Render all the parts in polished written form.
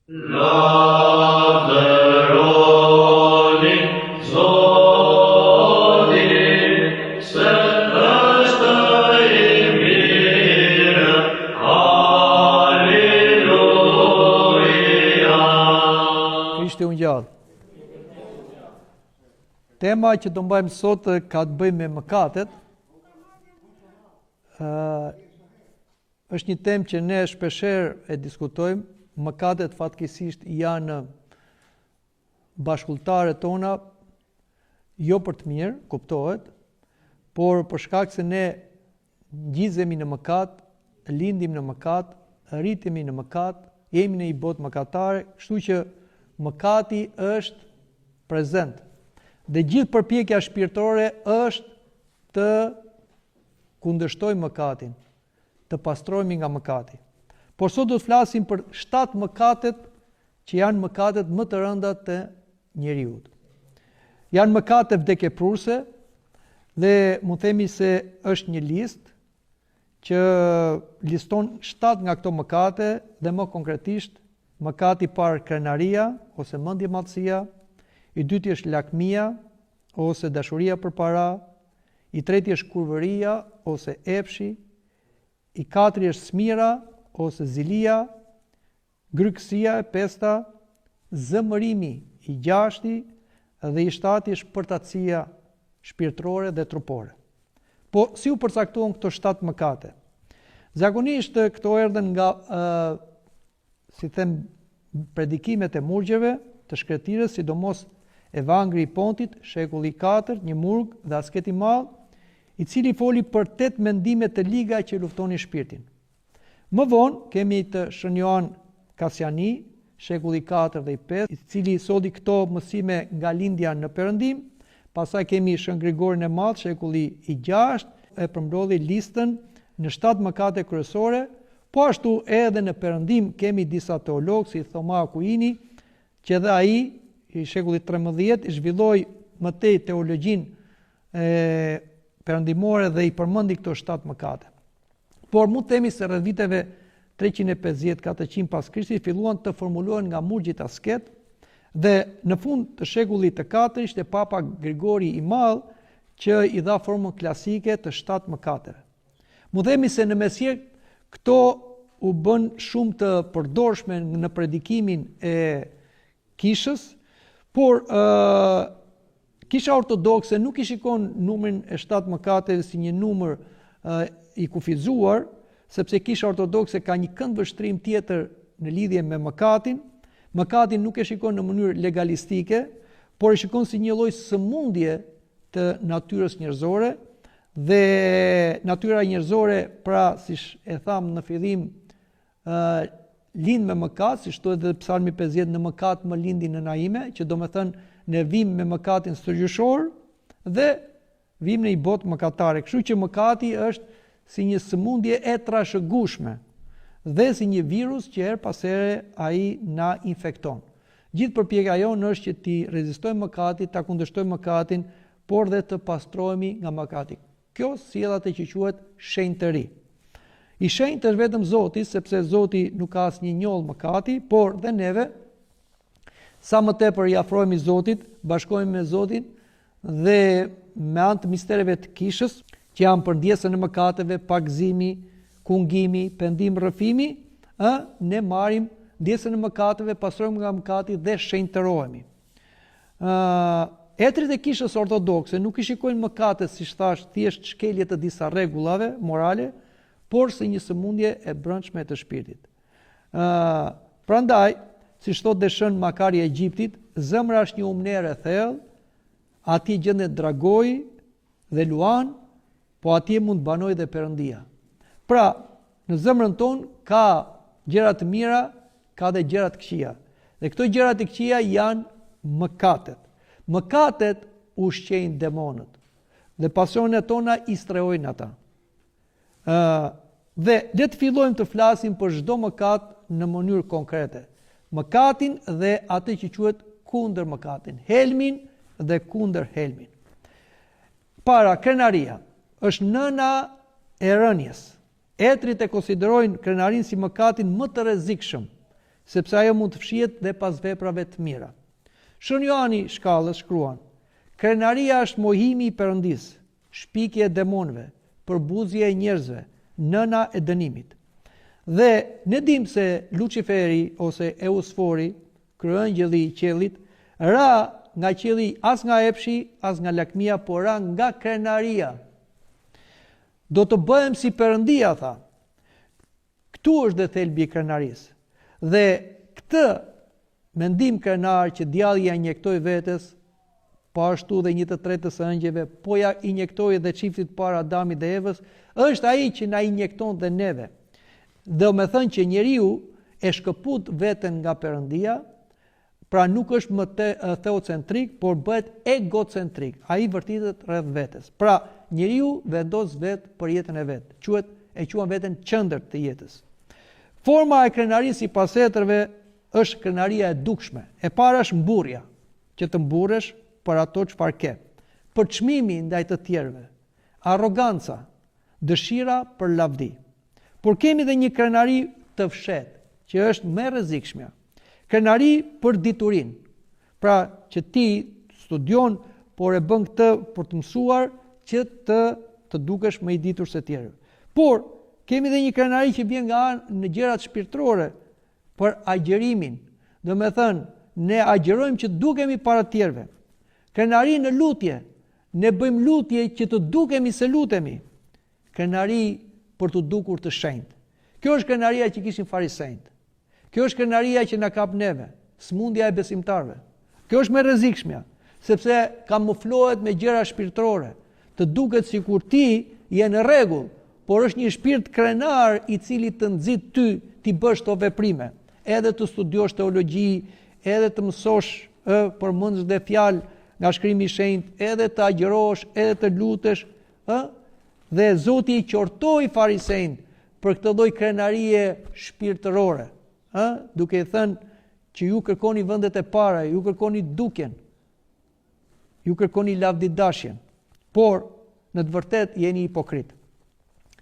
Lavdëroni Zotin, se është i mirë, Halleluja. Krishti u ngjall. Tema që do mbajmë sot ka të bëjë me mëkatet. Është një temë që ne shpeshherë e diskutojmë. Mëkatet fatkeqësisht janë bashkëlltarët tona, jo për të mirë, kuptohet, por për shkak se ne ngjizemi në mëkat, lindim në mëkat, rritemi në mëkat, jemi në një botë mëkatare, kështu që mëkati është prezent. Dhe gjithë përpjekja shpirtërore është të kundërshtojmë mëkatin, të pastrohemi nga mëkati. Por sot do të flasim për 7 mëkatet që janë mëkatet më të rënda të njeriut. Janë mëkate vdekjeprurse dhe mund themi se është një listë që liston 7 nga këto mëkate dhe më konkretisht mëkati i parë krenaria ose mendjemadhësia, i dyti është lakmia ose dashuria për para, i treti është kurvëria ose epshi, i katërt është smira ose zilia, grykësia e pesta, zëmërimi i gjashti dhe i shtati është përtatësia shpirtërore dhe trupore. Po si u përcaktuan këto 7 mëkate? Zakonisht këto erdhen nga predikimet e murgjeve të shkretirës, sidomos Evangri i Pontit, shekulli 4, një murg dhe asket i madh, i cili foli për 8 mendime të liga që luftonin shpirtin. Më vonë kemi të Shën Joan Kasiani, shekulli 4 dhe i 5, i cili solli këto mësime nga lindja në Perëndim. Pastaj kemi Shën Grigorin e Madh, shekulli i 6, e përmbrodhi listën në 7 mëkate kryesore. Po ashtu edhe në Perëndim kemi disa teologë si Thoma Akuini, që edhe ai i shekullit 13 i zhvilloi më tej teologjinë perëndimore dhe i përmendi këto 7 mëkate. Por mund të themi se rreth viteve 350-400 pas Krishtit filluan të formulohen nga murgjit asket dhe në fund të shekullit të 4 ishte Papa Grigori i Madh që i dha formën klasike të 7 mëkateve. Mund të themi se në mesjet këto u bën shumë të përdorshme në predikimin e kishës, por Kisha ortodokse nuk i shikon numrin e 7 mëkateve si një numër i kufizuar, sepse Kisha ortodokse ka një këndvështrim tjetër në lidhje me mëkatin. Mëkatin nuk e shikon në mënyrë legalistike, por e shikon si një lloj sëmundje të natyrës njerëzore, dhe natyra njerëzore, pra siç e tham në fillim, lind me mëkat, siç thotë edhe Psalmi 50, në mëkat më lindi në naime, që do të thënë ne vim me mëkatin sërgjyshor dhe vim në një botë mëkatare. Kështu që mëkati është si një sëmundje e trashëgueshme dhe si një virus që her pas here ai na infekton. Gjithë përpjekja jonë është që ti rezistojmë mëkatin, ta kundërshtojmë mëkatin, por dhe të pastrohemi nga mëkati. Kjo sjell atë që quhet shenjtëri. I shenjtë është vetëm Zoti, sepse Zoti nuk ka asnjë njoll mëkati, por dhe neve sa më tepër i afrohemi Zotit, bashkohemi me Zotin dhe me anë të mistereve të kishës, që janë përndjesën e mëkateve, pagëzimi, kungimi, pendim, rrëfimi, ne marrim ndjesën e mëkateve, pastrohemi nga mëkati dhe shenjtërohemi. Etrit e kishës ortodokse nuk i shikojnë mëkatet, siç thash, thjesht shkelje të disa rregullave morale, por si një sëmundje e brendshme të shpirtit. Prandaj, siç thotë Deshën Makari i Egjiptit, zemra është një umner e thellë, atje gjendet dragoi dhe luan, po atje mund të banojë dhe Perëndia. Pra, në zemrën tonë ka gjëra të mira, ka dhe gjëra të këqija. Dhe këto gjëra të këqija janë mëkatet. Mëkatet ushqejnë demonët. Dhe pasionet tona i strehojnë ata. Dhe le të fillojmë të flasim për çdo mëkat në mënyrë konkrete. Mëkatin dhe atë që quhet kundër mëkatin, helmin dhe kundër helmin. Para, krenaria është nëna e rënjes. Etrit e konsiderojnë krenarin si mëkatin më të rrezikshëm sepse ajo mund të fshihet dhe pas veprave të mira. Shën Johani Shkallës shkruan: krenaria është mohimi i Perëndis, shpikje e demonëve, përbuzje e njerëzve, nëna e dënimit. Dhe ne dim se Luciferi ose Eusfori, kryeëngjëlli i qiellit, ra nga qielli as nga epshi, as nga lakmia, por ra nga krenaria. Do të bëhem si Perëndia, tha. Këtu është dhe thelbi i krenarisë. Dhe këtë mendim krenar që djalli ja injektoi vetes, po ashtu dhe 1/3 së ëngjëve, po ja injektoi dhe çiftit para Adamit dhe Evës, është ai që na injekton dhe neve. Dhe me thënë që njeriu e shkëput veten nga Perëndia, pra nuk është më theocentrik, por bëhet egocentrik. Ai vërtitet rreth vetes. Pra, njeriu vendos vetë për jetën e vet. E quan veten qendër të jetës. Forma e krenarisë sipas Etërve është krenaria e dukshme. E para është mburrja, që të mburresh për ato çfarë ke. Përçmimi ndaj të tjerëve, arroganca, dëshira për lavdi. Por kemi dhe një krenari të fshetë, që është më e rrezikshme. Krenari për diturin. Pra që ti studion, por e bën këtë për të mësuar që të dukesh më i ditur se tjerë. Por kemi dhe një krenari që vjen nga në gjërat shpirtërore për agjërimin. Do me thënë, ne agjërojmë që dukemi para tjerëve. Krenari në lutje, ne bëjmë lutje që të dukemi se lutemi. Krenari për të dukur të shenjtë. Kjo është krenaria që kishin farisejt. Kjo është krenaria që na kap neve, smundja e besimtarve. Kjo është më e rrezikshmja, sepse kamuflohet me gjëra shpirtërore. Të duket sikur ti je në rregull, por është një shpirt krenar i cili të nxit ty ti bësh to veprime. Edhe të studiosh teologji, edhe të mësosh përmendës dhe fjalë nga shkrimi i shenjtë, edhe të agjërosh, edhe të lutesh, dhe Zoti i qortoi farisejt për këtë lloj krenarie shpirtërore, duke i thënë që ju kërkoni vendet e para, ju kërkoni dukjen, ju kërkoni lavdidashjen, por në të vërtetë jeni hipokrit.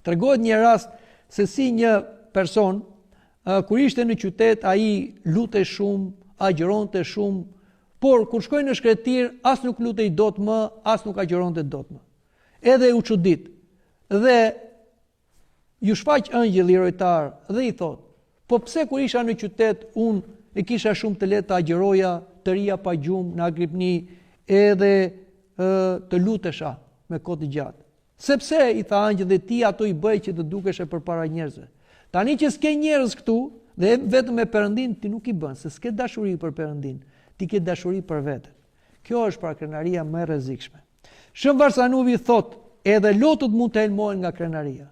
Tregohet një rast se si një person kur ishte në qytet, ai lutej shumë, agjëronte shumë, por kur shkoi në shkretir, as nuk lutej dot më, as nuk agjëronte dot më. Edhe u çudit. Dhe ju shfaq ëngjëlli rojtar dhe i thot: po pse kur isha në qytet unë e kisha shumë të lehtë të agjëroja, të rija pa gjumë në Agripni, edhe të lutesha me kohë të gjatë. Sepse i tha ëngjëlli, ti ato i bëj që të dukesh përpara njerëzve. Tani që s'ke njerëz këtu dhe vetëm me Perëndin, ti nuk i bën, se s'ke dashuri për Perëndin, ti ke dashuri për veten. Kjo është pra krenaria më e rrezikshme. Shën Varsanuvi thot: edhe lotët mund të helmohen nga krenaria.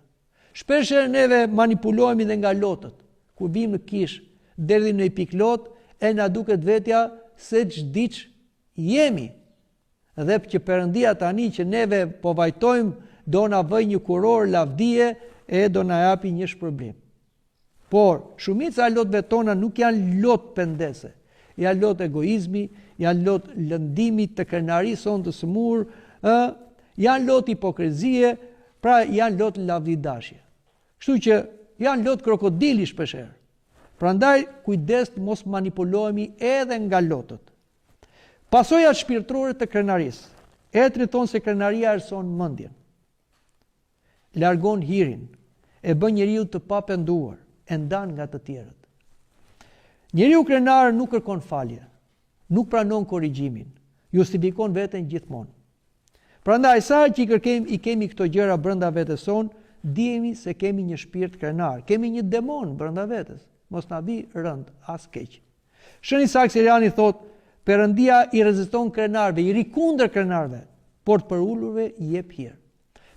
Shpesh neve manipulohemi dhe nga lotët. Kur vim në kish, derdhim në pik lot, e na duket vetja se ç'diç jemi. Dhe që Perëndia tani që neve po vajtojmë, do na vëj një kuror lavdie e do na japi një shpërblim. Por shumica e lotëve tona nuk janë lot pendese. Janë lot egoizmi, janë lot lëndimi të krenarisë sonë të smur, janë lot hipokrizie, pra janë lot lavdidashje. Kështu që janë lot krokodili shpeshherë. Prandaj kujdes të mos manipulohemi edhe nga lotët. Pasojat shpirtërore të krenarisë. Etri thonë se krenaria erson mendjen. Largon hirin, e bën njeriu të papenduar, e ndan nga të tjerët. Njeriu krenar nuk kërkon falje, nuk pranon korrigjimin, justifikon veten gjithmonë. Prandaj sa që i kemi këto gjëra brenda vetes son, dihemi se kemi një shpirt krenar, kemi një demon brenda vetes, mos na vi rënd as keq. Shën Isak Siriani thot: Perëndia i reziston krenarve, i ri kundër krenarve, por të përulurve i jep hir.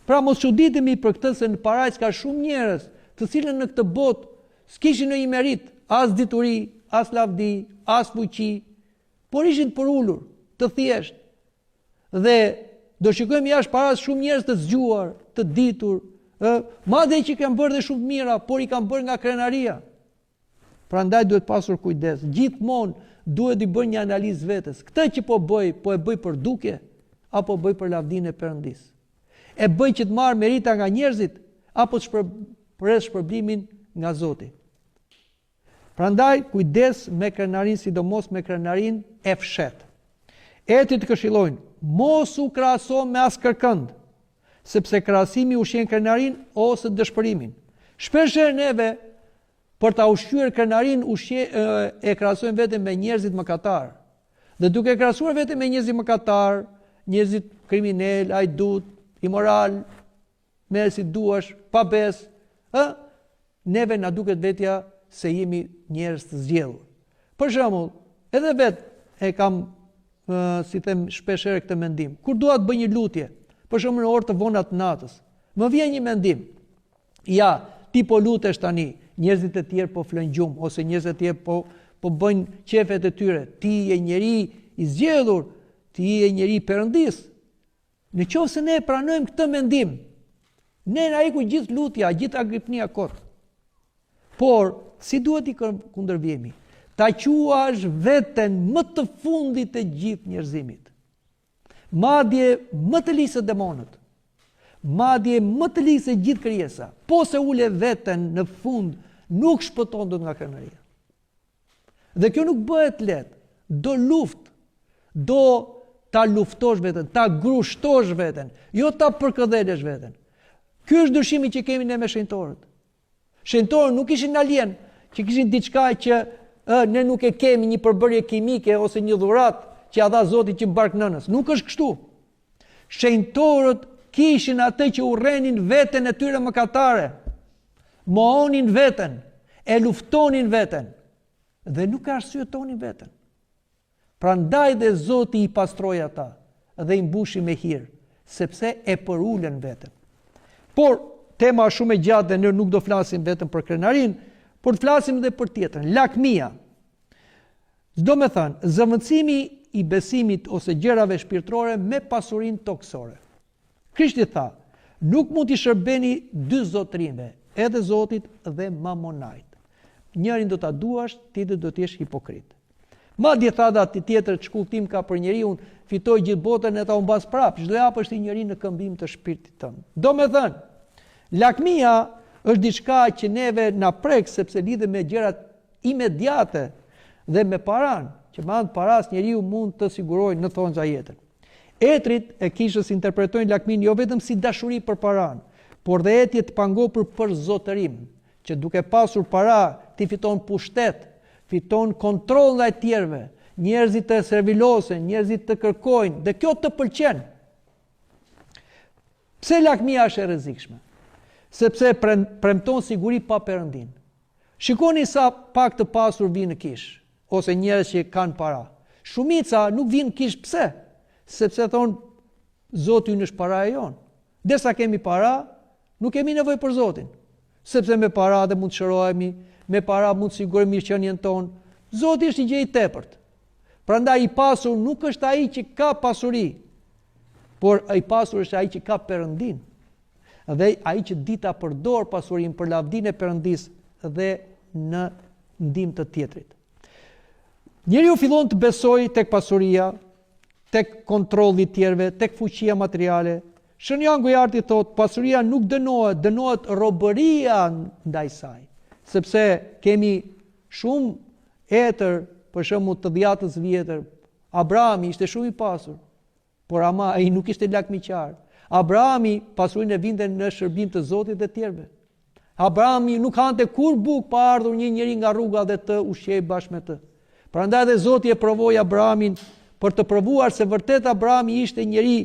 Pra mos çuditemi për këtë se në paraq ka shumë njerëz, të cilën në këtë botë s'kishin në i merit, as dituri, as lavdi, as fuqi, por ishin të përulur, të thjesht. Dhe do shikojmë jashtë paraç shumë njerëz të zgjuar, të ditur, madje që kanë bërë dhe shumë mira, por i kanë bërë nga krenaria. Prandaj duhet pasur kujdes. Gjithmonë duhet i bën një analizë vetes. Këtë që po e bëj për dukje, apo bëj për lavdinë e Perëndis? E bëj që të marr merita nga njerëzit, apo të pres shpërblimin nga Zoti? Prandaj kujdes me krenarin, sidomos me krenarin e fshet. Etri të këshillojnë, mos u krahaso me as kërkënd, sepse krahasimi ushqen krenarin ose dëshpërimin. Shpeshherë neve për ta ushqyer krenarin e krahasojmë veten me njerëzit mëkatar. Dhe duke krahasuar veten me njerëzit mëkatar, njerëzit kriminal, ajdut, imoral, merr si duash, pa besë, neve na duket vetja se jemi njerëz të zgjedhur. Për shembull, edhe vetë e kam si them shpesh herë këtë mendim. Kur dua të bëj një lutje, për shembull në orë të vona të natës, më vjen një mendim. Ja, ti po lutesh tani, njerëzit e tjerë po flën gjumë ose njerëzit e tjerë po bëjnë qefet e tyre. Ti je njeri i zgjedhur, ti je njeri perëndis. Në qoftë se ne pranojmë këtë mendim, ne na iku gjithë lutja, gjithë agripnia kot. Por si duhet i kundërvjemi? Ta quash veten më të fundit të gjithë njerëzimit. Madje më të ligjë se demonët. Madje më të ligjë se gjithë krijesa. Po se ule veten në fund, nuk shpëton dot nga krenaria. Dhe kjo nuk bëhet lehtë. Do luftë. Do ta luftosh veten, ta grushtosh veten, jo ta përkëdhelesh veten. Ky është dëshimi që kemi ne me shenjtorët. Shenjtorët nuk ishin alien, që kishin diçka që ne nuk e kemi, një përbërje kimike ose një dhuratë që ja dha Zoti që mbark nënës. Nuk është kështu. Shenjtorët kishin atë që urrenin veten e tyre mëkatare. Mohonin veten, e luftonin veten dhe nuk e arsyetonin veten. Prandaj dhe Zoti i pastroi ata dhe i mbushi me hir, sepse e përulen veten. Por tema është shumë e gjatë dhe ne nuk do flasim vetëm për krenarin, por të flasim edhe për tjetrën, lakmia. Do me thënë, zëvendësimi i besimit ose gjërave shpirtërore me pasurinë toksore. Krishti tha, nuk mund t'i shërbeni dy zotrinve, edhe Zotit dhe mamonait. Njërin do ta duash, tjetrin do të jesh hipokrit. Madje tha dhe ati tjetër shkulltim ka për njeriu, fitoj gjithë botën e ta umbas prapë, çdo japësh ti njeri në këmbim të shpirtit tënd. Do me thënë, lakmia është diçka që neve na prek sepse lidhet me gjërat imediate dhe me paran, që me anë të paras njeriu mund të sigurojë në thonjza jetën. Etrit e kishës interpretojnë lakmin jo vetëm si dashuri për paran, por dhe etje të pangopur për zotërim, që duke pasur para ti fiton pushtet, fiton kontroll ndaj tjerëve, njerëzit të servilosen, njerëzit të kërkojnë, dhe kjo të pëlqen. Pse lakmia është e rrezikshme? Sepse premton siguri pa perëndin. Shikoni sa pak të pasur vinë në kish, ose njerëz që kanë para. Shumica nuk vinë në kish pse? Sepse thonë, Zoti ynë është para e jonë. Derisa kemi para, nuk kemi nevojë për Zotin. Sepse me para dhe mund të shërohemi, me para mund të sigurojmë mirëqenien tonë. Zoti është një gjë i tepërt. Prandaj i pasur nuk është ai që ka pasuri, por ai pasur është ai që ka perëndin. Dhe ai që di ta përdor pasurinë për lavdinë e Perëndis dhe në ndihmë të tjetrit. Njeriu fillon të besojë tek pasuria, tek kontrolli i tjerëve, tek fuqia materiale. Shënjangu i arti thot, pasuria nuk dënohet, dënohet robëria ndaj saj. Sepse kemi shumë etër, për shembull të 10 vjetër, Abrahami ishte shumë i pasur, por ama ai nuk ishte lakmiqar. Abrahami pasurinë e vinte në shërbim të Zotit dhe tjerëve. Abrahami nuk hante kur buk pa ardhur një njeri nga rruga dhe të ushqej bashkë me të. Prandaj dhe Zoti e provoi Abrahamin për të provuar se vërtet Abrahami ishte njeri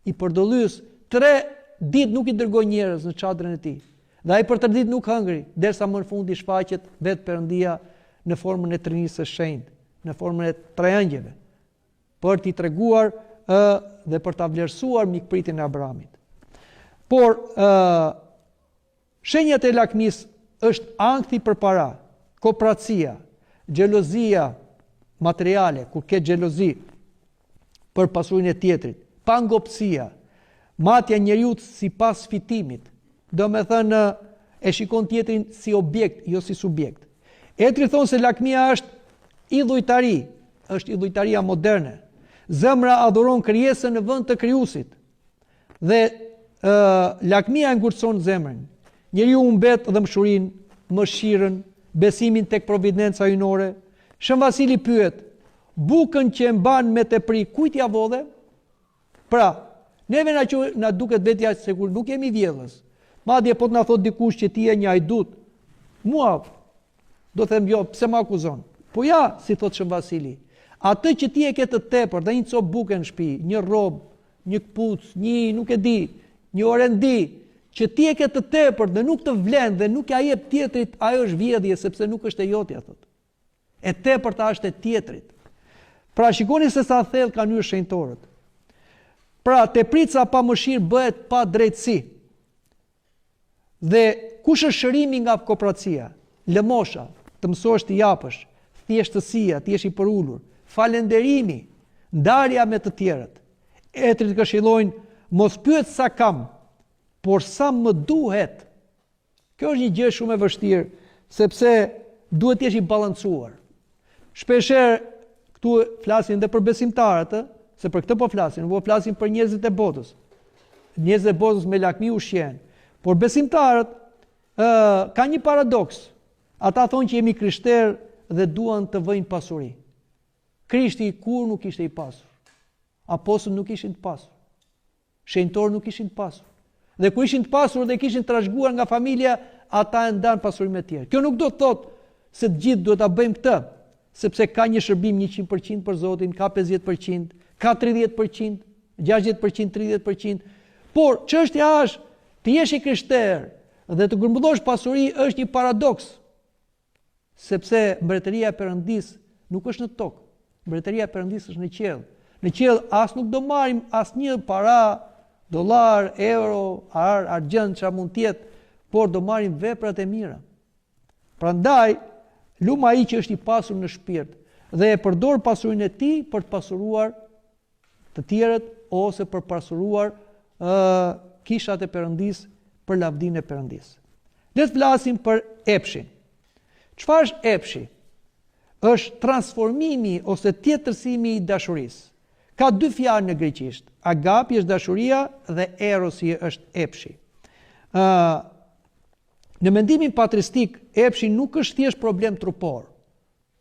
i përdolys. 3 ditë nuk i dërgoi njerëz në çadrën e tij. Dhe ai për 3 ditë nuk hëngri, derisa më në fundi shfaqet vetë Perëndia në formën e Trinisë së Shenjtë, në formën e 3 angjëve, për t'i treguar dhe për ta vlerësuar mikpritjen e Abrahamit. Por shenjat e lakmisë është ankthi për para, kopratësia, xhelozia materiale, kur ke xhelozi për pasurinë e tjetrit, pangopsia, matja njeriut sipas fitimit, do me thënë e shikon tjetrin si objekt, jo si subjekt. Etri thonë se lakmia është idhujtari, është idhujtaria moderne. Zemra adhuron krijesën në vend të krijuesit. Dhe lakmia e ngurtson zemrën. Njeriu humbet dëmshurinë, mëshirën, besimin tek providenca hyjnore. Shën Vasili pyet, bukën që e mban me tepri, kujt ja vodhe? Pra, neve na duket vetja se kur nuk jemi vjedhës. Madje po të na thot dikush që ti je një hajdut, mua do them jo, pse më akuzon? Po ja, si thot Shën Vasili, atë që ti e ke të tepër, dhe një copë buke në shtëpi, një rrob, një kpuc, një nuk e di, një orendi, që ti e ke të tepër dhe nuk të vlen dhe nuk ja jep tjetrit, ajo është vjedhje sepse nuk është e jotja, thot. E tepërta është e tjetrit. Pra shikoni se sa thellë kanë hyrë shenjtorët. Pra teprica pa mëshirë bëhet pa drejtësi. Dhe kush është shërimi nga kooperacia? Lëmosha, të mësosh të japësh, thjeshtësia, të jesh i përulur, falënderimi, ndarja me të tjerët. Etrit këshillojnë, mos pyet sa kam, por sa më duhet. Kjo është një gjë shumë e vështirë, sepse duhet të jesh i balancuar. Shpeshherë këtu flasin dhe për besimtarët, se për këtë po flasin, po flasin për njerëzit e botës. Njerëzit e botës me lakmi ushqen. Por besimtarët ka një paradoks. Ata thonë që jemi krishterë dhe duan të vëjnë pasuri. Krishti kur nuk ishte i pasur. Apostujt nuk ishin të pasur. Shenjtorët nuk ishin të pasur. Dhe kur ishin të pasur dhe kishin trashëguar nga familja, ata e ndan pasurinë e tjerë. Kjo nuk do të thotë se të gjithë duhet ta bëjmë këtë, sepse ka një shërbim 100% për Zotin, ka 50%, ka 30%, 60%, 30%. Por çështja është të jesh i krishterë dhe të grumbullosh pasuri është një paradoks. Sepse mbretëria e Perëndis nuk është në tokë. Mbretëria e Perëndis është në qiell. Në qiell as nuk do marrim asnjë para, dollar, euro, argjend çfarë mund të jetë, por do marrim veprat e mira. Prandaj, lum ai që është i pasur në shpirt dhe e përdor pasurinë e tij për të pasuruar të tjerët ose për pasuruar kishat e Perëndis për lavdinë e Perëndis. Le të flasim për epshin. Çfarë është epshi? Është transformimi ose tjetërsimi i dashurisë. Ka dy fjalë në greqisht. Agapi është dashuria dhe erosi është epshi. Në mendimin patristik, epshi nuk është thjesht problem trupor.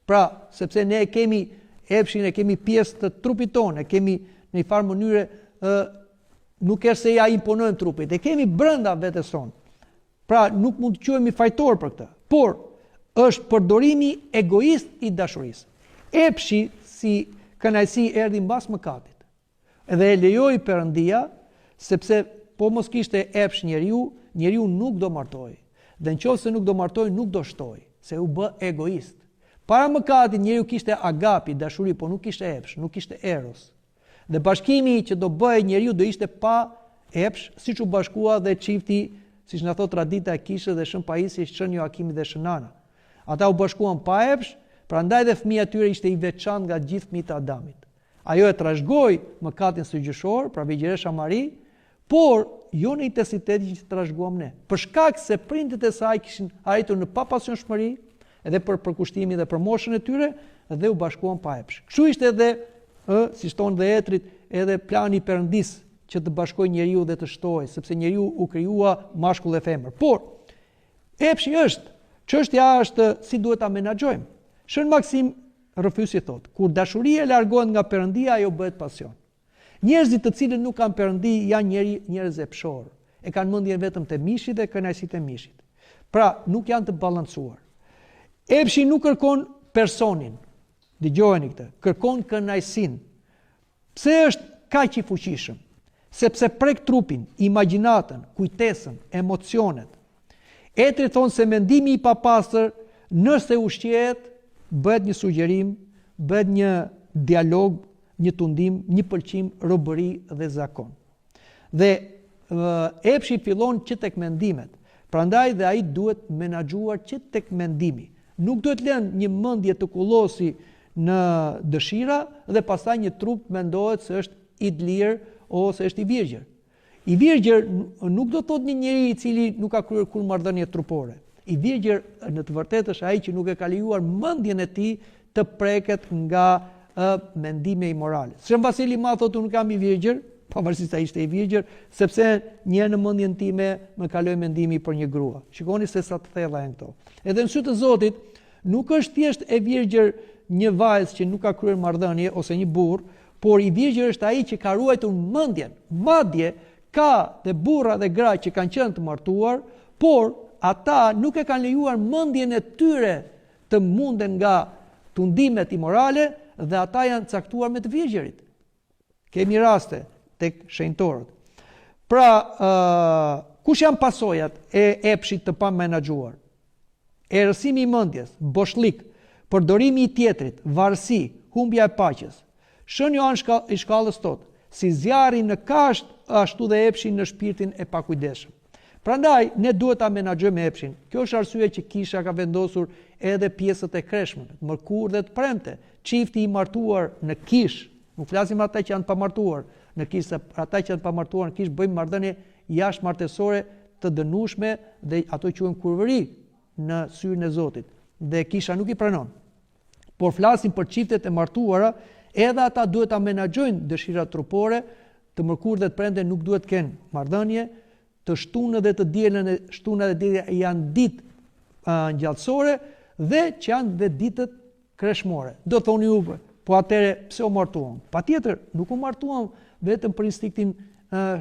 Pra, sepse ne kemi epshin, e kemi pjesë të trupit tonë, e kemi në një farë mënyre nuk është se ja imponojmë trupit, e kemi brenda vetes sonë. Pra, nuk mund të quhemi fajtor për këtë, por është përdorimi egoist i dashurisë. Epshi si kënaqësi erdhi mbas mëkatit. Edhe e lejoi Perëndia, sepse po mos kishte epsh njeriu nuk do martoi. Dhe nëse nuk do martoi, nuk do shtoi, se u bë egoist. Para mëkatit njeriu kishte agapi, dashuri, po nuk kishte epsh, nuk kishte eros. Dhe bashkimi që do bëhej njeriu do ishte pa epsh, siç u bashkua dhe çifti, siç na thot tradita e kishë dhe Shën Paisi, Shën Joakimi dhe Shën Ana. Ata u bashkuan pa epsh, prandaj dhe fëmia tyre ishte i veçantë nga gjithë fëmijët e Adamit. Ajo e trashëgoi mëkatin sugjushor, pra Virgjëresha Mari, por jo në intensitetin që trashëguam ne. Për shkak se prindët e saj kishin arritur në papasionshmëri, edhe për përkushtimin dhe për moshën e tyre, dhe u bashkuan pa epsh. Kështu ishte edhe, siç thonë dhe Etrit, edhe plani i Perëndis që të bashkojë njeriu dhe të shtojë, sepse njeriu u krijua mashkull dhe femër. Por epshi është, çështja është si duhet ta menaxhojmë. Shën Maksim Rrëfysi thotë, kur dashuria largohet nga Perëndia, ajo bëhet pasion. Njerëzit të cilët nuk kanë Perëndi janë njerëz epshor. E kanë mendjen vetëm te mishi dhe kënaqësitë e mishit. Pra, nuk janë të balancuar. Epshi nuk kërkon personin. Dëgjojeni këtë, kërkon kënaqësinë. Pse është kaq i fuqishëm? Sepse prek trupin, imagjinatën, kujtesën, emocionet. Etri thonë se mendimi i papastër, nëse ushqehet, bëhet një sugjerim, bëhet një dialog, një tundim, një pëlqim, robëri dhe zakon. Dhe epshi fillon që tek mendimet. Prandaj dhe ai duhet menaxhuar që tek mendimi. Nuk duhet lënë një mendje të kullosi në dëshira dhe pastaj një trup mendohet se është i lirë ose është i virgjër. I virgjër nuk do thotë një njeri i cili nuk ka kryer kur marrëdhënie trupore. I virgjër në të vërtetë është ai që nuk e ka lejuar mendjen e tij të preket nga mendime imorale. Shën Vasili ma thotë unë kam i virgjër, pavarësisht se ai ishte i virgjër, sepse një në mendjen time më kaloi mendimi për një grua. Shikoni se sa të thella janë këto. Edhe në sy të Zotit nuk është thjesht e virgjër një vajzë që nuk ka kryer marrëdhënie ose një burr, por i virgjër është ai që ka ruajtur mendjen. Madje ka dhe burra dhe gra që kanë qenë të martuar, por ata nuk e kanë lejuar mendjen e tyre të munden nga tundimet imorale dhe ata janë caktuar me të virgjërit. Kemi raste tek shenjtorët. Pra, kush janë pasojat e epshit të pamenaxhuar? Errësimi i mendjes, boshlik, përdorimi i tjetrit, varësi, humbja e paqes. Shën Johan i shkallës thotë, si zjarri në kasht, ashtu dhe epshi në shpirtin e pakujdesshëm. Prandaj, ne duhet ta menaxhojmë epshin. Kjo është arsye që Kisha ka vendosur edhe pjesët e kreshme, të mërkur dhe të premte. Çifti i martuar në Kish, nuk flasim ata që janë pamartuar në Kish, se ata që janë pamartuar në Kish bëjmë marrëdhënie jashtëmartësore të dënueshme dhe ato quhen kurvëri në syrin e Zotit. Dhe Kisha nuk i pranon. Por flasim për çiftet e martuara, edhe ata duhet ta menaxhojnë dëshirat trupore, të mërkur dhe të premte nuk duhet të kenë marrëdhënie, të shtunë dhe të dielën, shtuna dhe dielja janë ditë ngjallësore dhe që janë dhe ditët kreshmore. Do thoni ju, po atëre pse u martuam? Patjetër, nuk u martuam vetëm për instinktin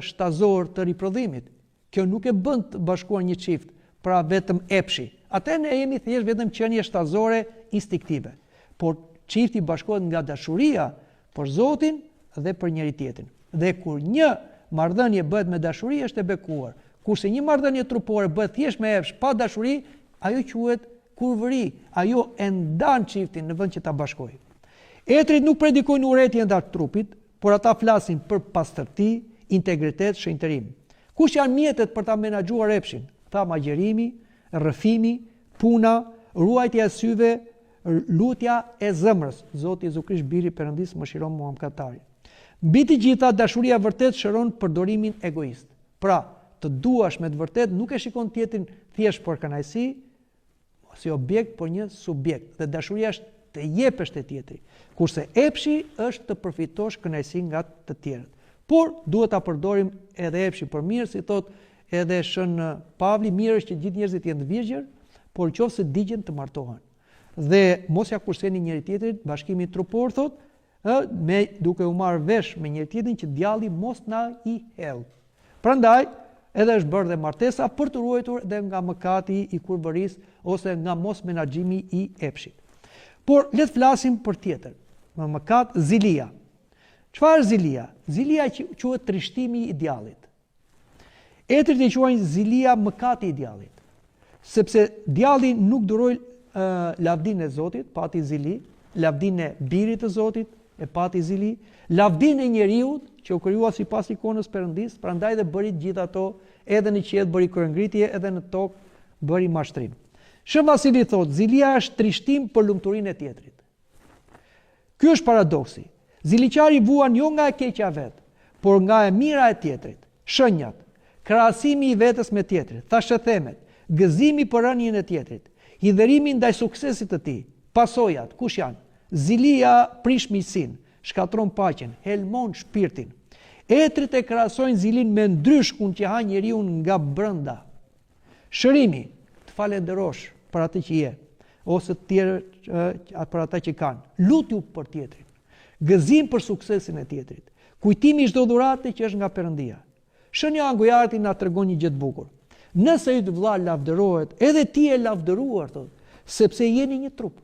shtazor të riprodhimit. Kjo nuk e bën të bashkuar një çift, pra vetëm epshi. Atë ne jemi thjesht vetëm qenie shtazore instinktive. Por çifti bashkohet nga dashuria për Zotin dhe për njëri tjetrin. Dhe kur një marrëdhënie bëhet me dashuri është e bekuar. Kurse një marrëdhënie trupore bëhet thjesht me epsh, pa dashuri, ajo quhet kurvëri. Ajo e ndan çiftin në vend që ta bashkojë. Etrit nuk predikojnë urrëtitje ndar trupit, por ata flasin për pastërti, integritet, shenjtërim. Kush janë mjetet për ta menaxhuar epshin? Thamë agjerimi, rrëfimi, puna, ruajtja e syve, lutja e zemrës. Zoti Jezu Krisht biri Perëndis mëshiron mua mëkatarin. Mbi të gjitha, dashuria vërtet shëron përdorimin egoist. Pra, të duash me të vërtet nuk e shikon tjetrin thjesht për kënaqësi, si objekt, por një subjekt. Dhe dashuria është të jepesh te tjetri. Kurse epshi është të përfitosh kënaqësi nga të tjerët. Por duhet ta përdorim edhe epshin për mirë, si thot edhe Shën Pavli, mirë është që gjithë njerëzit jenë të virgjër, por nëse digjen të martohen. Dhe mos ja kurseni njëri tjetrin, bashkimi trupor thot, me duke u marrë vesh me njëri tjetrin që djalli mos na i hell. Prandaj, edhe është bërë dhe martesa për të ruajtur dhe nga mëkati i kurvërisë ose nga mos menaxhimi i epshit. Por le të flasim për tjetër. Në mëkat zilia. Çfarë zilia? Zilia quhet trishtimi i djallit. Etrit e quajnë zilia mëkati i djallit. Sepse djalli nuk duroi lavdinë e Zotit, pati zili, lavdinë e birit të Zotit, e pati zili, lavdinë e njeriut që u krijua sipas ikonës Perëndis, prandaj dhe bëri gjithë ato, edhe në qiell bëri kryenggritje, edhe në tokë bëri mashtrim. Shën Vasili thot, zilia është trishtim për lumturinë e tjetrit. Ky është paradoksi. Ziliqari vuan jo nga e keqja vet, por nga e mira e tjetrit. Shenjat, krahasimi i vetes me tjetrin, thashëthemet, gëzimi për rënien e tjetrit, hidhërimi ndaj suksesit të tij, pasojat, kush janë? Zilia prish miqsin, shkatron paqen, helmon shpirtin. Etrit e krahasojnë zilin me ndryshkun që ha njeriu nga brenda. Shërimi, të falenderosh për atë që je, ose të tjerë për ata që kanë. Lutju për tjetrin. Gëzim për suksesin e tjetrit. Kujtimi çdo dhurate që është nga Perëndia. Shën Johan Gojarti na tregon një gjë të bukur. Nëse yt vëlla lavdërohet, edhe ti je lavdëruar, thot, sepse jeni një trup.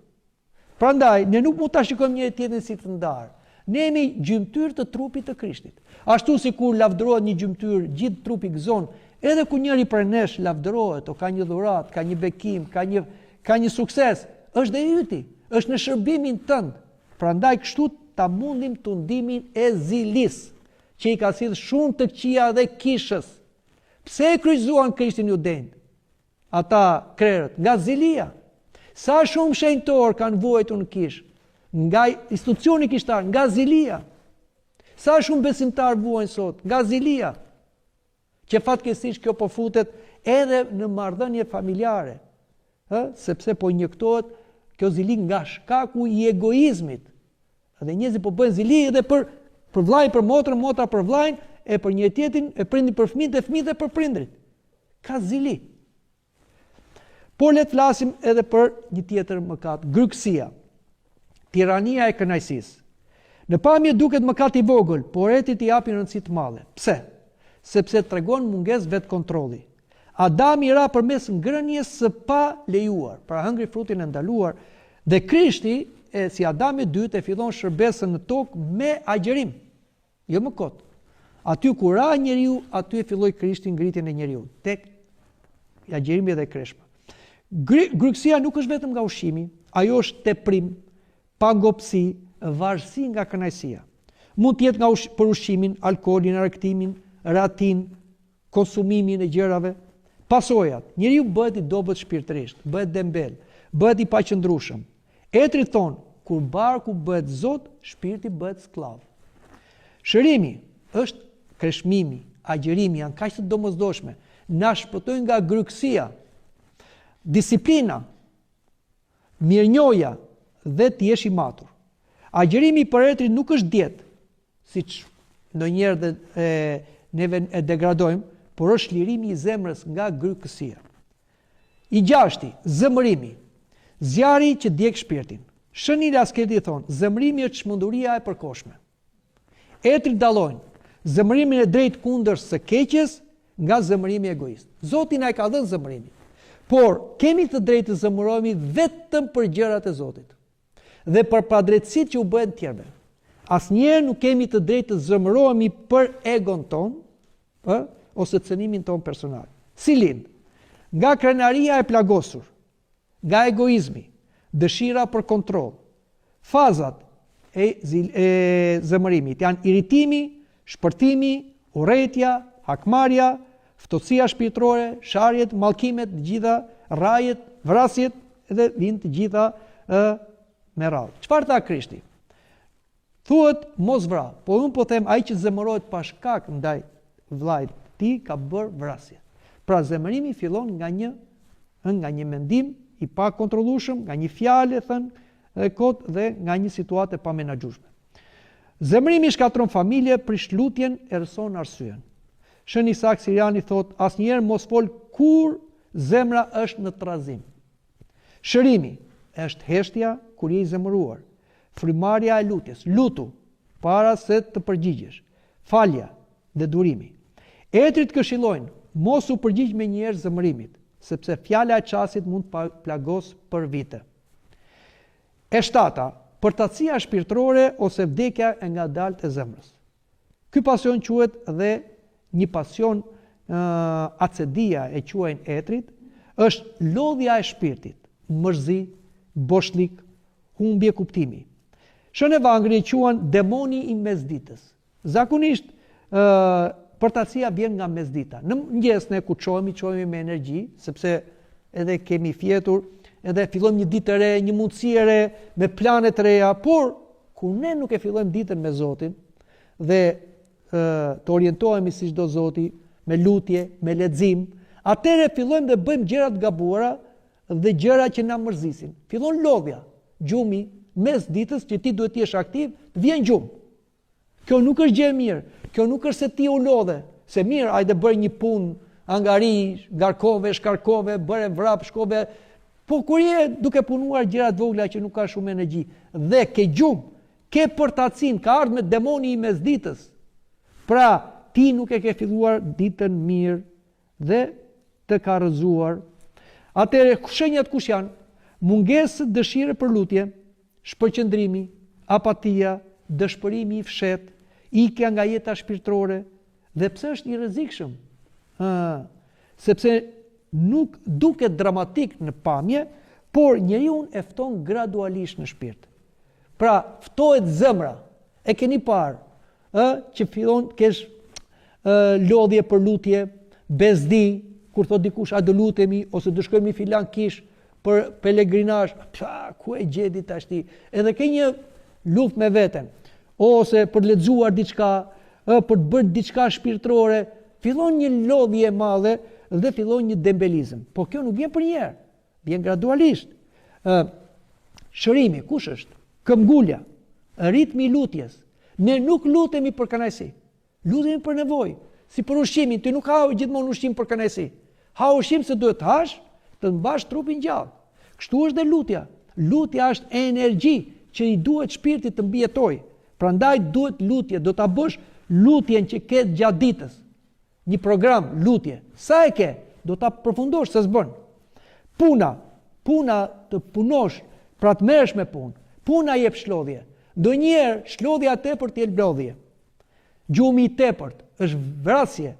Prandaj, ne nuk mund ta shikojmë njëri tjetrin si të ndarë. Ne jemi gjymtyr të trupit të Krishtit. Ashtu si kur lavdërohet një gjymtyr, gjithë trupi gëzon, edhe ku njëri prej nesh lavdërohet, o ka një dhuratë, ka një bekim, ka një sukses, është dhe yti, është në shërbimin tënd. Prandaj kështu ta mundim tundimin e zilis, që i ka sill shumë të këqija dhe kishës. Pse e kryqëzuan Krishtin judejt? Ata krerët nga zilia. Sa shumë shenjtor kanë vuajtur në kish, nga institucioni kishtar, nga zilia. Sa shumë besimtar vuajnë sot, nga zilia. Që fatkeqësisht kjo po futet edhe në marrëdhënie familjare, sepse po injektohet kjo zili nga shkaku i egoizmit. Dhe njerëzit po bëjnë zili edhe për vllajin, për motrën, motra për vllajin, e për një tjetrin, e prindin për fëmijët e fëmijët e për prindrit. Ka zili. Por le të flasim edhe për një tjetër mëkat, gërgësia, tirania e kënaqësisë. Në pamje duket mëkat i vogël, por etrit i japin rëndësi të madhe. Pse? Sepse tregon mungesë vetkontrolli. Adami ra përmes ngrënies së pa lejuar, pra hëngri frutin e ndaluar, dhe Krishti, si Adami i dytë, e fillon shërbesën në tokë me agjërim, jo më kot. Aty ku ra njeriu, aty e filloi Krishti ngritjen e njeriu, tek agjërimi dhe kreshma. Gërgësia nuk është vetëm nga ushqimi, ajo është teprim, pangopsi, varësi nga kënaqësia. Mund të jetë për ushqimin, alkoolin, argëtimin, ratin, konsumimin e gjërave. Pasojat, njeriu bëhet i dobët shpirtërisht, bëhet dembel, bëhet i paqëndrueshëm. Etrit thonë, kur barku bëhet zot, shpirti bëhet skllav. Shërimi është kreshmimi, agjërimi, janë kaq të domosdoshme, na shpëtojnë nga gërgësia. Disiplina, mirënjohja dhe të jesh i matur. Agjërimi për etrit nuk është dietë, siç ndonjëherë neve e degradojmë, por është lirimi i zemrës nga gërgësia. I gjashti, zëmërimi, zjarri që djeg shpirtin. Shënili Asketi thonë, zëmërimi është çmenduria e përkohshme. Etrit dallojnë zëmërimin e drejtë kundër së keqes nga zëmërimi egoist. Zoti na e ka dhënë zëmërimin, por kemi të drejtë të zëmërohemi vetëm për gjërat e Zotit dhe për padrejtësitë që u bëhen tjerëve. Asnjëherë nuk kemi të drejtë të zëmërohemi për egon ton, ose cënimin ton personal. Si lind? Nga krenaria e plagosur, nga egoizmi, dëshira për kontroll. Fazat e zëmërimit janë irritimi, shpërtimi, urrëtia, hakmarrja, ftohtësia shpirtërore, sharjet, mallkimet, të gjitha rrajet, vrasjet dhe vijnë të gjitha me radhë. Çfarë tha Krishti? Thuhet mos vra, po unë po them ai që zëmërohet pa shkak ndaj vllajt ti ka bërë vrasje. Pra zemërimi fillon nga një mendim i pa kontrollueshëm, nga një fjalë thënë kot dhe nga një situatë e pamenaxhueshme. Zemërimi shkatron familje, prish lutjen, e rëson arsyen. Shën Isak Siriani thot, asnjëherë mos fol kur zemra është në trazim. Shërimi është heshtja kur je i zemëruar. Frymarrja e lutjes, lutu para se të përgjigjesh. Falja dhe durimi. Etrit këshillojnë, mos u përgjigj me njerë zëmërimit, sepse fjala e çasit mund të plagos për vite. E shtata, përtatësia shpirtërore ose vdekja e ngadaltë e zemrës. Ky pasion quhet dhe një pasion acedia e quajnë etrit, është lodhja e shpirtit, mërzi, boshlik, humbje kuptimi. Shën Evangri e quan demoni i mesditës. Zakonisht përtatësia vjen nga mesdita. Në mëngjes ne ku çohemi me energji, sepse edhe kemi fjetur, edhe fillojmë një ditë të re, një mundësi e re, me plane të reja, por kur ne nuk e fillojmë ditën me Zotin dhe të orientohemi si çdo Zoti, me lutje, me lexim, atëherë fillojmë dhe bëjmë gjëra të gabuara dhe gjëra që na mërzisin. Fillon lodhja, gjumi, mes ditës që ti duhet të jesh aktiv, vjen gjumë. Kjo nuk është gjë e mirë. Kjo nuk është se ti u lodhe, se mirë, hajde bëj një punë, angari, garkove, shkarkove, bëre vrap, shkove, po kur je duke punuar gjëra të vogla që nuk ka shumë energji, dhe ke gjumë, ke përtatësinë, ka ardhur me demoni i mesditës. Pra, ti nuk e ke filluar ditën mirë dhe të ka rrëzuar. Atëherë shenjat kush janë? Mungesë dëshire për lutje, shpërqendrimi, apatia, dëshpërimi i fshet, ikja nga jeta shpirtërore. Dhe pse është i rrezikshëm? Sepse nuk duket dramatik në pamje, por njeriu e fton gradualisht në shpirt. Pra, ftohet zemra. E keni parë, që fillon kesh lodhje për lutje, bezdi, kur thot dikush a do lutemi ose do shkojmë në filan kish për pelegrinazh, ku e gjeti tash ti? Edhe ke një luftë me veten, ose për lexuar diçka, për të bërë diçka shpirtërore, fillon një lodhje e madhe dhe fillon një dembelizëm. Po kjo nuk vjen për një herë, vjen gradualisht. Shërimi, kush është? Këmbgulja, ritmi i lutjes. Ne nuk lutemi për kënaqësi. Lutemi për nevojë. Si për ushqimin, ti nuk ha gjithmonë ushqim për kënaqësi. Ha ushqim se duhet të hash, të mbash trupin gjallë. Kështu është dhe lutja. Lutja është energji që i duhet shpirtit të mbijetojë. Prandaj duhet lutje, do ta bësh lutjen që ke gjatë ditës. Një program lutje. Sa e ke? Do ta përfundosh se s'bën. Puna të punosh, pra të merresh me punë. Puna jep shlodhje. Ndonjëherë shlodhja tepër të jep blodhje. Gjumi i tepërt është vrasje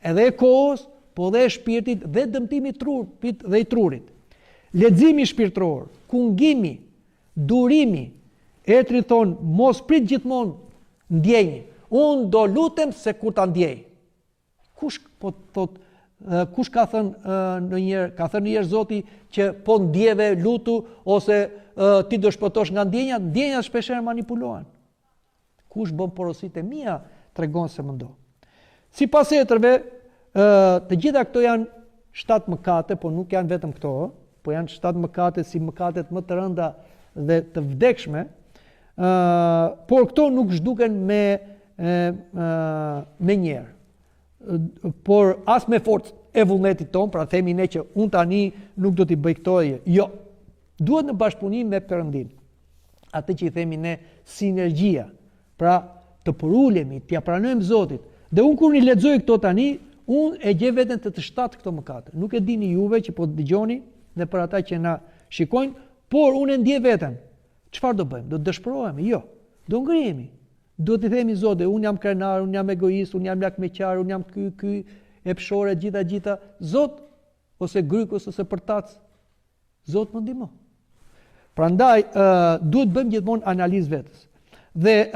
edhe e kohës, po dhe e shpirtit dhe dëmtimi i trupit dhe i trurit. Leximi shpirtëror, kungimi, durimi, etri thon mos prit gjithmonë ndjenjë. Unë do lutem se kur ta ndjej. Kush po thot, kush ka thënë ndonjëherë Zoti që po ndjeve lutu ose ti do shpëtosh nga ndjenjat, ndjenjat shpeshherë manipulohen. Kush bën porositë e mia tregon se më ndo. Sipas etrëve, të gjitha këto janë 7 mëkate, po nuk janë vetëm këto, po janë 7 mëkate si mëkatet më të rënda dhe të vdekshme, por këto nuk zhduken me njerë. Por as me forcë e vullnetit ton, pra themi ne që unë tani nuk do t'i bëj këto e jo. Duhet në bashkëpunim me Perëndin. Atë që i themi ne sinergjia, pra të përulemi, t'ia pranojmë Zotit. Dhe unë kur një lexoj këto tani, unë e gjej veten të 7 këto mëkate. Nuk e dini juve që po dëgjoni dhe për ata që na shikojnë, por unë e ndjej veten. Çfarë do bëjmë? Do të dëshpërohemi? Jo. Do ngrihemi. Do t'i themi Zotit, unë jam krenar, unë jam egoist, unë jam lakmeqar, unë jam ky epshore gjitha. Zot ose grykos ose përtac. Zot më ndihmo. Prandaj duhet bëjmë gjithmonë analizë vetes. Dhe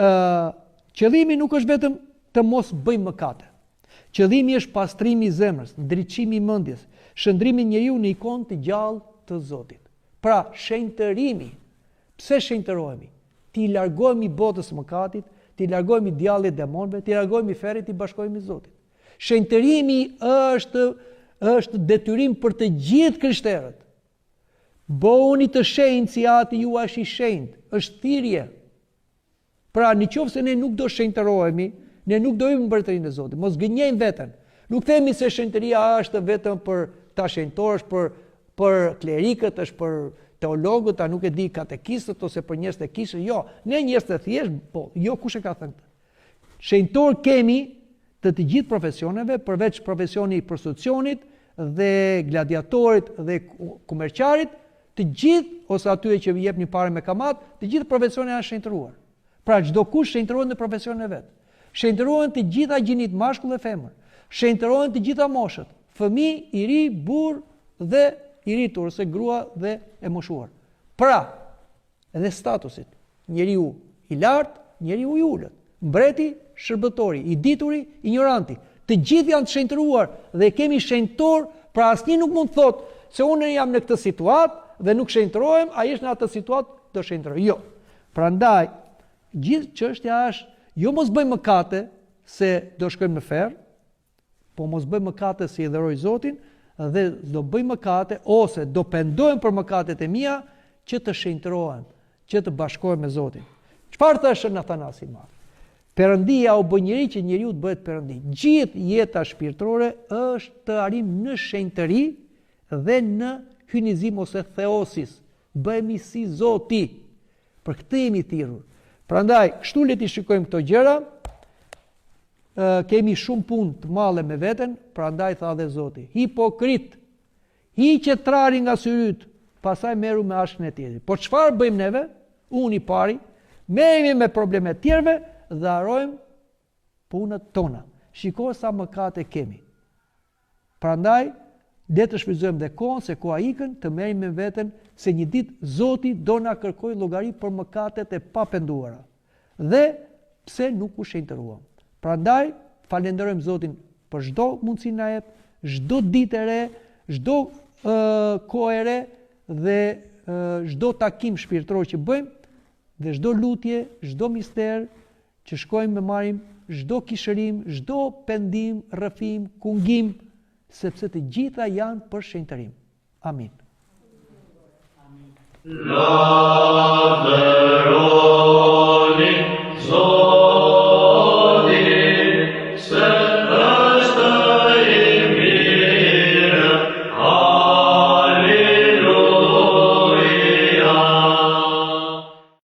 qëllimi nuk është vetëm të mos bëjmë mëkate. Qëllimi është pastrimi i zemrës, ndriçimi i mendjes, shëndrimi i njeriu në ikonë të gjallë të Zotit. Pra, shenjtërimi. Pse shenjtërohemi? Ti largohemi botës së mëkatit, ti largohemi djallit demonëve, ti largohemi ferrit, ti bashkohemi Zotit. Shenjtërimi është detyrim për të gjithë krishterët. Bëhuni të shenjtë si Ati juaj i shenjtë, është thirrje. Pra, nëse ne nuk do shenjtërohemi, ne nuk do hyjmë në mbretërinë e Zotit. Mos gënjejmë veten. Nuk themi se shenjtëria është vetëm për ta shenjtorësh, për klerikët, është për teologët, a nuk e di katekistët ose për njerëz të kishë. Jo, ne njerëz të thjesht, po, jo kush e ka thënë këtë. Shenjtor kemi të gjithë profesioneve, përveç profesioni i prostitucionit dhe gladiatorit dhe komerciarit, të gjithë ose atyre që jep një parë me kamat, të gjithë profesionet janë shenjtëruar. Pra çdo kush shenjtërohet në profesionin e vet. Shenjtërohen të gjitha gjinit mashkull dhe femër. Shenjtërohen të gjitha moshët, fëmijë, i ri, burr dhe i rritur ose grua dhe e moshuar. Pra, edhe statusit, njeriu i lartë, njeriu i ulët, mbreti, shërbëtori, i dituri, ignoranti. Të gjithë janë të shenjtëruar dhe kemi shenjtor, pra asnjë nuk mund të thotë se unë jam në këtë situatë dhe nuk shenjtërohem, ai është në atë situatë do shenjtërohet. Jo. Prandaj gjithë çështja është jo mos bëjmë mëkate se do shkojmë në ferr, po mos bëjmë mëkate se i dhëroj Zotin dhe do bëjmë mëkate ose do pendohem për mëkatet e mia që të shenjtërohem, që të bashkohem me Zotin. Çfarë thashë Nathanasi i Madh? Perëndia u bë njeri që njeriu të bëhet perëndi. Gjithë jeta shpirtërore është të arrim në shenjtëri dhe në hynizim ose theosis. Bëhemi si Zoti. Për këtë jemi thirrur. Prandaj, kështu le të shikojmë këto gjëra. Kemi shumë punë të madhe me veten, prandaj tha dhe Zoti, hipokrit, hiqe trari nga syryt, pastaj merru me ashkën e tjetrit. Po çfarë bëjmë neve? Unë i pari, merremi me problemet tjerëve dhe harojmë punët tona. Shiko sa mëkate kemi. Prandaj, le të shfrytëzojmë dhe kohën, se koha ikën, të merrem me veten se një ditë Zoti do na kërkojë llogari për mëkatet e papenduara. Dhe pse nuk u shenjtëruam. Prandaj, falenderojmë Zotin për çdo mundësi na jep, çdo ditë e re, çdo kohë e re dhe çdo takim shpirtëror që bëjmë dhe çdo lutje, çdo mister që shkojmë me marrim, çdo kishërim, çdo pendim, rrëfim, kungim, sepse të gjitha janë për shenjtërim. Amin. Love